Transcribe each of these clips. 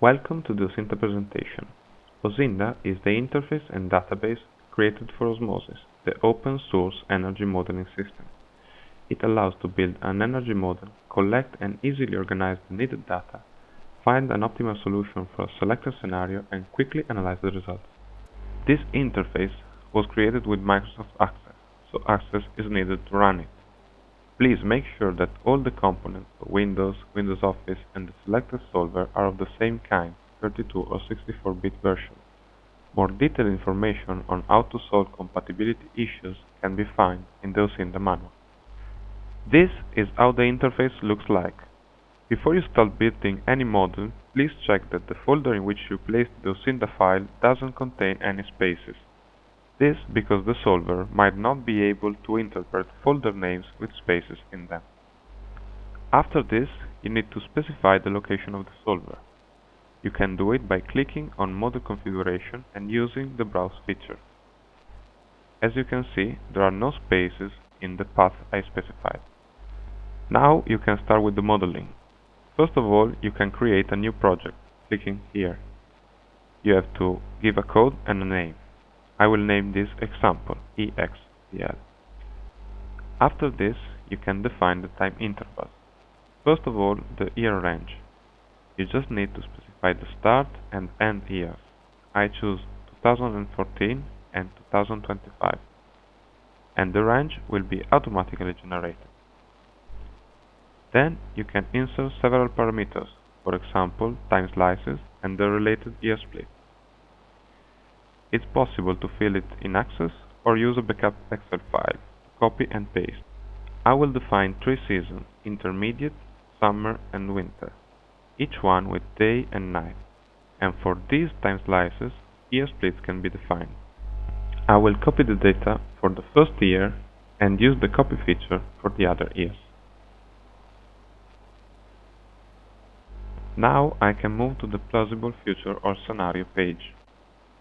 Welcome to the OSINDA presentation. OSINDA is the interface and database created for OSMOSYS, the open source energy modeling system. It allows to build an energy model, collect and easily organize the needed data, find an optimal solution for a selected scenario, and quickly analyze the results. This interface was created with Microsoft Access, so Access is needed to run it. Please make sure that all the components, Windows, Windows Office, and the selected solver are of the same kind, 32 or 64-bit version. More detailed information on how to solve compatibility issues can be found in the OSINDA manual. This is how the interface looks like. Before you start building any model, please check that the folder in which you placed the OSINDA file doesn't contain any spaces. This because the solver might not be able to interpret folder names with spaces in them. After this, you need to specify the location of the solver. You can do it by clicking on Model Configuration and using the Browse feature. As you can see, there are no spaces in the path I specified. Now you can start with the modeling. First of all, you can create a new project, clicking here. You have to give a code and a name. I will name this example EXPL. After this, you can define the time intervals. First of all, the year range. You just need to specify the start and end years. I choose 2014 and 2025. And the range will be automatically generated. Then you can insert several parameters, for example, time slices and the related year split. It's possible to fill it in Access or use a backup Excel file, copy and paste. I will define 3 seasons, intermediate, summer and winter, each one with day and night. And for these time slices, year splits can be defined. I will copy the data for the first year and use the copy feature for the other years. Now I can move to the plausible future or scenario page.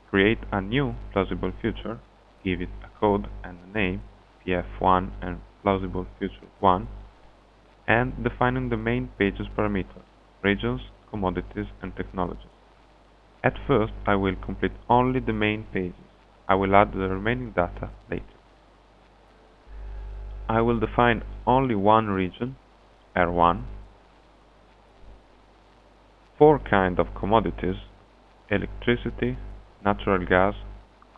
Create a new plausible future, give it a code and a name, PF1 and plausible future 1, and defining the main page's parameters, regions, commodities and technologies. At first I will complete only the main pages. I will add the remaining data later. I will define only one region, R1, 4 kinds of commodities, electricity, natural gas,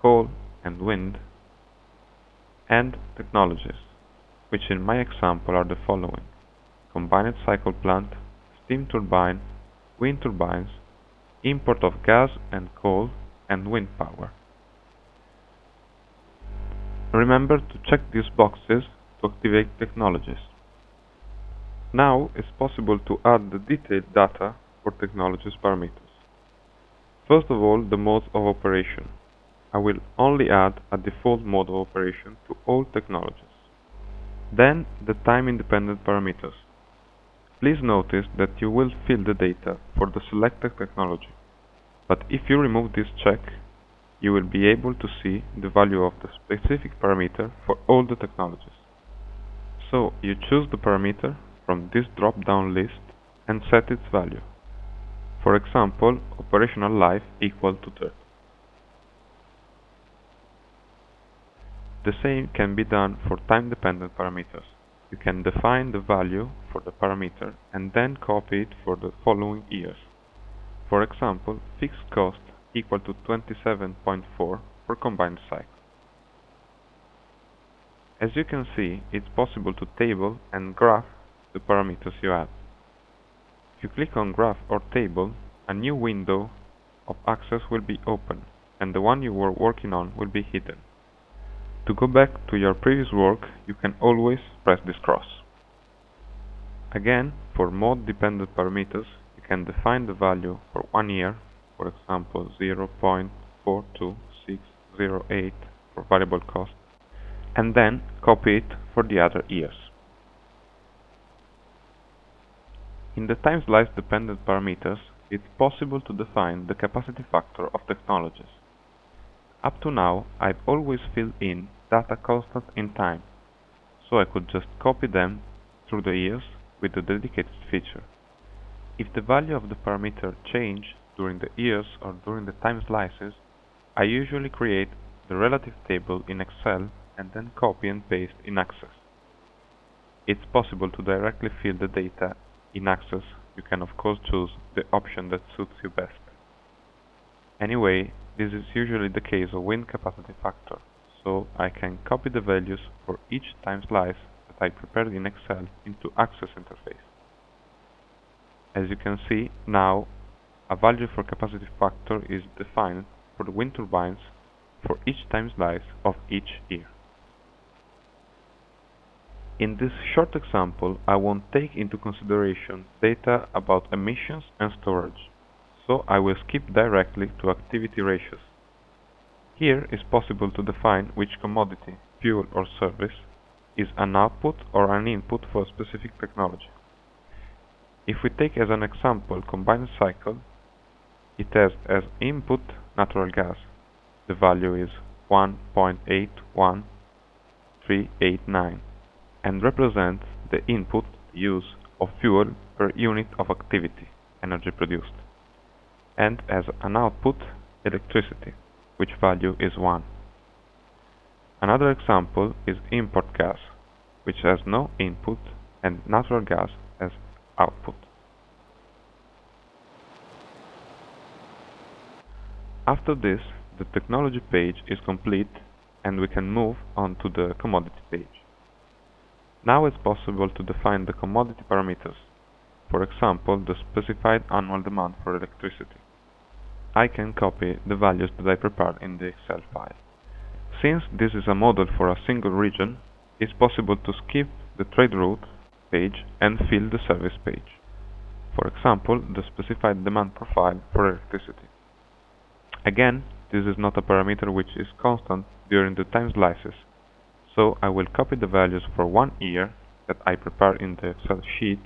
coal and wind, and technologies, which in my example are the following: combined cycle plant, steam turbine, wind turbines, import of gas and coal, and wind power. Remember to check these boxes to activate technologies. Now it's possible to add the detailed data for technologies parameters. First of all, the modes of operation. I will only add a default mode of operation to all technologies. Then, the time-independent parameters. Please notice that you will fill the data for the selected technology, but if you remove this check, you will be able to see the value of the specific parameter for all the technologies. So, you choose the parameter from this drop-down list and set its value. For example, operational life equal to 30. The same can be done for time-dependent parameters. You can define the value for the parameter and then copy it for the following years. For example, fixed cost equal to 27.4 for combined cycle. As you can see, it's possible to table and graph the parameters you add. If you click on Graph or Table, a new window of Access will be open, and the one you were working on will be hidden. To go back to your previous work, you can always press this cross. Again, for mode-dependent parameters, you can define the value for 1 year, for example 0.42608 for variable cost, and then copy it for the other years. In the time slice dependent parameters, it's possible to define the capacity factor of technologies. Up to now, I've always filled in data constant in time, so I could just copy them through the years with the dedicated feature. If the value of the parameter changes, during the years or during the time slices, I usually create the relative table in Excel and then copy and paste in Access. It's possible to directly fill the data in Access. You can of course choose the option that suits you best. Anyway, this is usually the case of wind capacity factor, so I can copy the values for each time slice that I prepared in Excel into Access interface. As you can see now, a value for capacity factor is defined for the wind turbines for each time slice of each year. In this short example, I won't take into consideration data about emissions and storage, so I will skip directly to activity ratios. Here is possible to define which commodity, fuel or service is an output or an input for a specific technology. If we take as an example combined cycle, it has as input natural gas. The value is 1.81389 and represents the input use of fuel per unit of activity, energy produced, and as an output electricity, which value is 1. Another example is import gas, which has no input, and natural gas as output. After this, the technology page is complete and we can move on to the commodity page. Now it's possible to define the commodity parameters, for example the specified annual demand for electricity. I can copy the values that I prepared in the Excel file. Since this is a model for a single region, it's possible to skip the trade route page and fill the service page. For example, the specified demand profile for electricity. Again, this is not a parameter which is constant during the time slices, so I will copy the values for 1 year that I prepare in the Excel sheet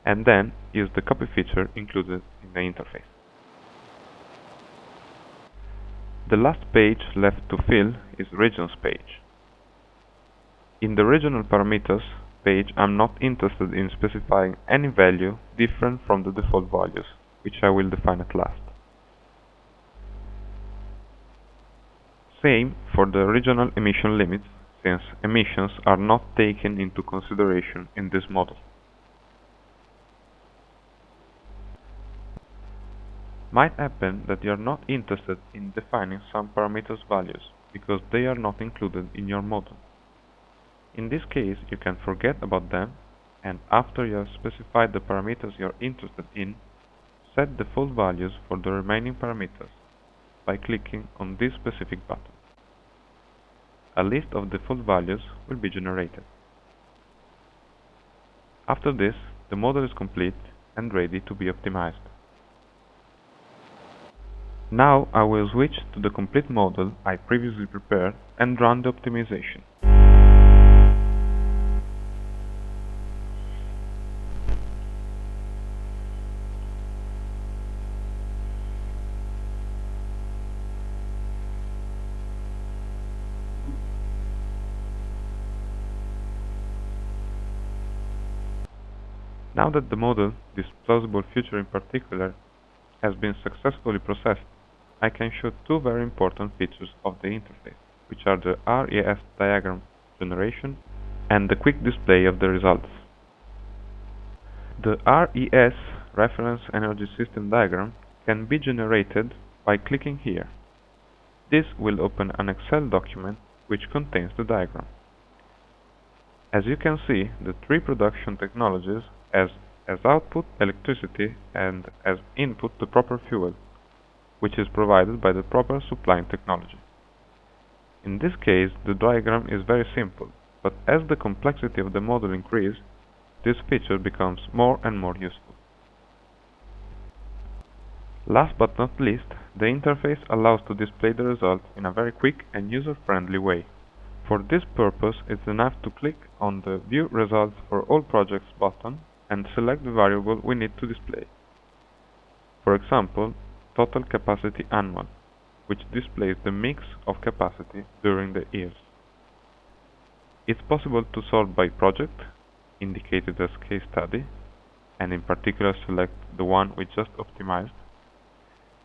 and then use the copy feature included in the interface. The last page left to fill is Regions page. In the Regional Parameters page, I'm not interested in specifying any value different from the default values, which I will define at last. Same for the regional emission limits, since emissions are not taken into consideration in this model. Might happen that you are not interested in defining some parameters values because they are not included in your model. In this case, you can forget about them, and after you have specified the parameters you are interested in, set default values for the remaining parameters by clicking on this specific button. A list of default values will be generated. After this, the model is complete and ready to be optimized. Now I will switch to the complete model I previously prepared and run the optimization. Now that the model, this plausible future in particular, has been successfully processed, I can show two very important features of the interface, which are the RES diagram generation and the quick display of the results. The RES reference energy system diagram can be generated by clicking here. This will open an Excel document which contains the diagram. As you can see, the three production technologies as output electricity and as input the proper fuel, which is provided by the proper supplying technology. In this case, the diagram is very simple, but as the complexity of the model increases, this feature becomes more and more useful. Last but not least, the interface allows to display the results in a very quick and user-friendly way. For this purpose, it's enough to click on the View Results for All Projects button and select the variable we need to display. For example, Total Capacity Annual, which displays the mix of capacity during the years. It's possible to sort by project, indicated as case study, and in particular select the one we just optimized,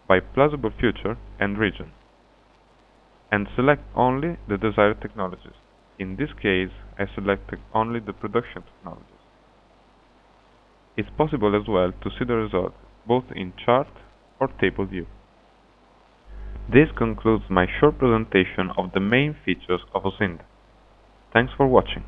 by plausible future and region, and select only the desired technologies. In this case, I selected only the production technologies. It's possible as well to see the result both in chart or table view. This concludes my short presentation of the main features of OSINDA. Thanks for watching.